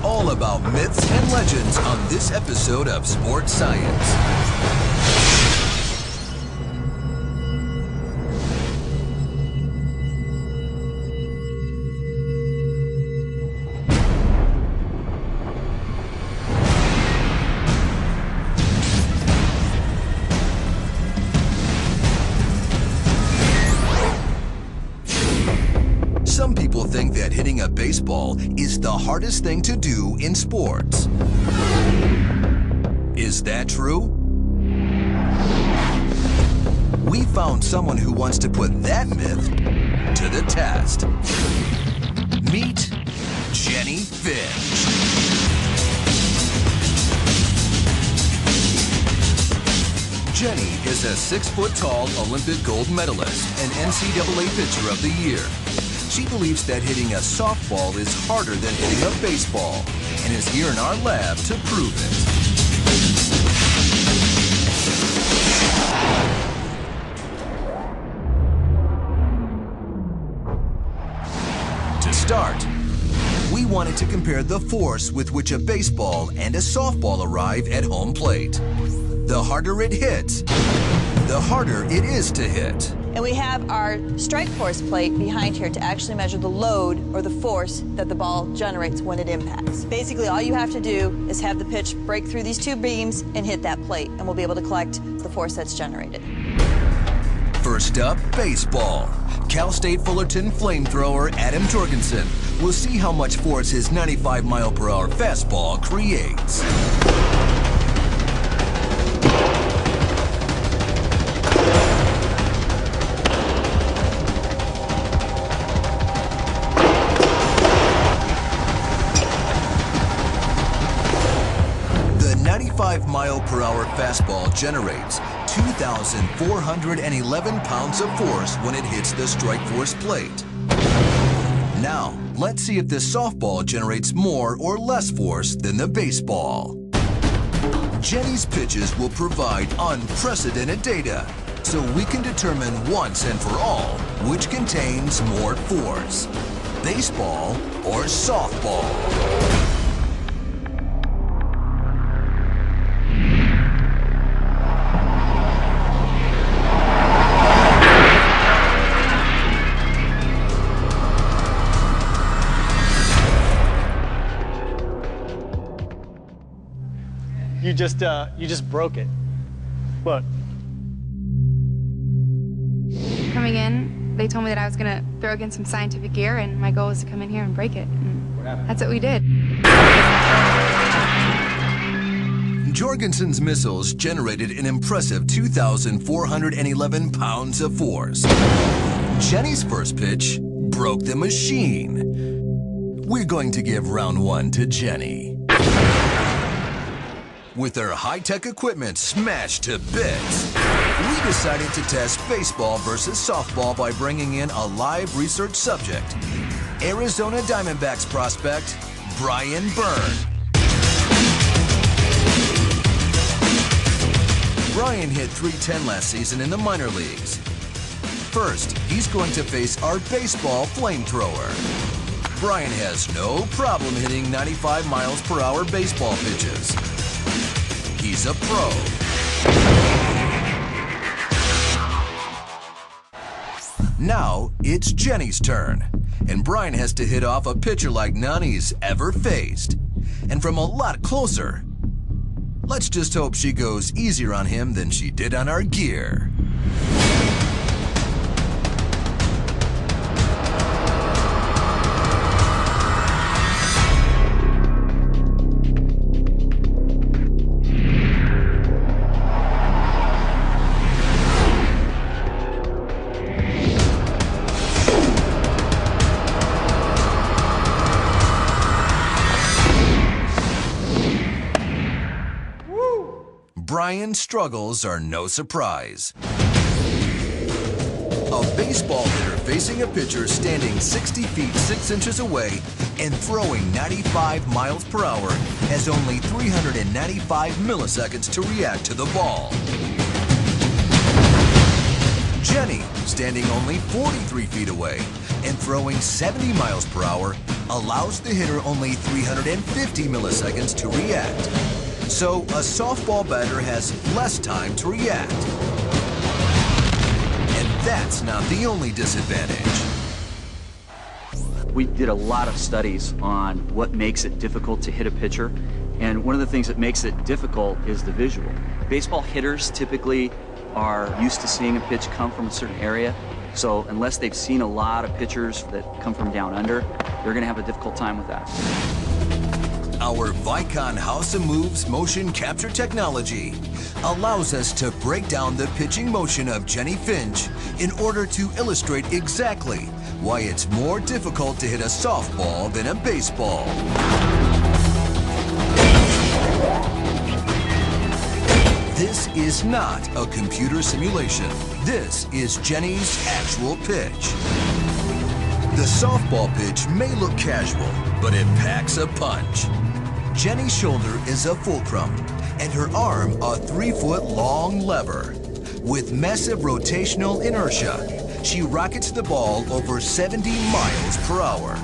all about myths and legends on this episode of Sports Science. Some people think that hitting a baseball is the hardest thing to do in sports. Is that true? We found someone who wants to put that myth to the test. Meet Jennie Finch. Jennie is a 6-foot-tall Olympic gold medalist and NCAA Pitcher of the Year. She believes that hitting a softball is harder than hitting a baseball and is here in our lab to prove it. To start, we wanted to compare the force with which a baseball and a softball arrive at home plate. The harder it hits, the harder it is to hit. And we have our strike force plate behind here to actually measure the load or the force that the ball generates when it impacts. Basically, all you have to do is have the pitch break through these two beams and hit that plate, and we'll be able to collect the force that's generated. First up, baseball. Cal State Fullerton flamethrower Adam Jorgensen will see how much force his 95-mile-per-hour fastball creates. The 95-mile-per-hour fastball generates 2,411 pounds of force when it hits the strike force plate. Now, let's see if this softball generates more or less force than the baseball. Jennie's pitches will provide unprecedented data, so we can determine once and for all which contains more force, baseball or softball. You just broke it. Look. Coming in, they told me that I was gonna throw against some scientific gear, and my goal was to come in here and break it. And that's what we did. Jorgensen's missiles generated an impressive 2,411 pounds of force. Jennie's first pitch broke the machine. We're going to give round one to Jennie. With her high-tech equipment smashed to bits, we decided to test baseball versus softball by bringing in a live research subject, Arizona Diamondbacks prospect, Brian Byrne. Brian hit .310 last season in the minor leagues. First, he's going to face our baseball flamethrower. Brian has no problem hitting 95 miles per hour baseball pitches. He's a pro. Now it's Jennie's turn, and Brian has to hit off a pitcher like none he's ever faced, and from a lot closer. Let's just hope she goes easier on him than she did on our gear. Brian's struggles are no surprise. A baseball hitter facing a pitcher standing 60 feet 6 inches away and throwing 95 miles per hour has only 395 milliseconds to react to the ball. Jennie, standing only 43 feet away, and throwing 70 miles per hour allows the hitter only 350 milliseconds to react. So a softball batter has less time to react. And that's not the only disadvantage. We did a lot of studies on what makes it difficult to hit a pitcher, and one of the things that makes it difficult is the visual. Baseball hitters typically are used to seeing a pitch come from a certain area, so unless they've seen a lot of pitchers that come from down under, they're going to have a difficult time with that. Our Vicon House of Moves motion capture technology allows us to break down the pitching motion of Jennie Finch in order to illustrate exactly why it's more difficult to hit a softball than a baseball. This is not a computer simulation. This is Jennie's actual pitch. The softball pitch may look casual, but it packs a punch. Jennie's shoulder is a fulcrum, and her arm a 3-foot-long lever. With massive rotational inertia, she rockets the ball over 70 miles per hour.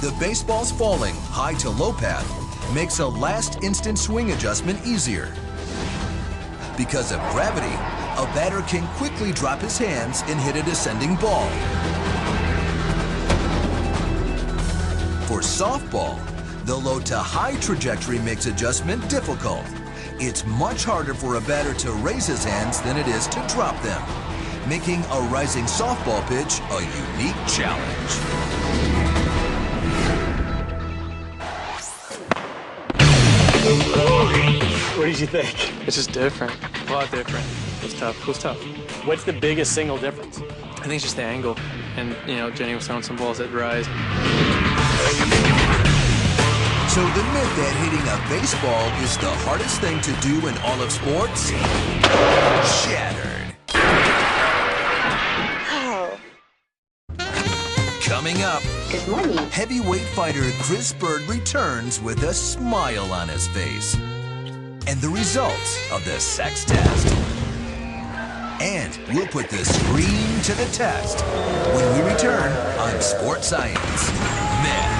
The baseball's falling high to low path makes a last instant swing adjustment easier. Because of gravity, a batter can quickly drop his hands and hit a descending ball. For softball, the low to high trajectory makes adjustment difficult. It's much harder for a batter to raise his hands than it is to drop them, making a rising softball pitch a unique challenge. What did you think? It's just different, a lot different. It was tough. It was tough. What's the biggest single difference? I think it's just the angle, and Jennie was throwing some balls that rise. So the myth that hitting a baseball is the hardest thing to do in all of sports? Shattered. Oh. Coming up, Good morning. heavyweight fighter Chris Bird returns with a smile on his face. And the results of the sex test. And we'll put the screen to the test when we return on Sports Science. Man.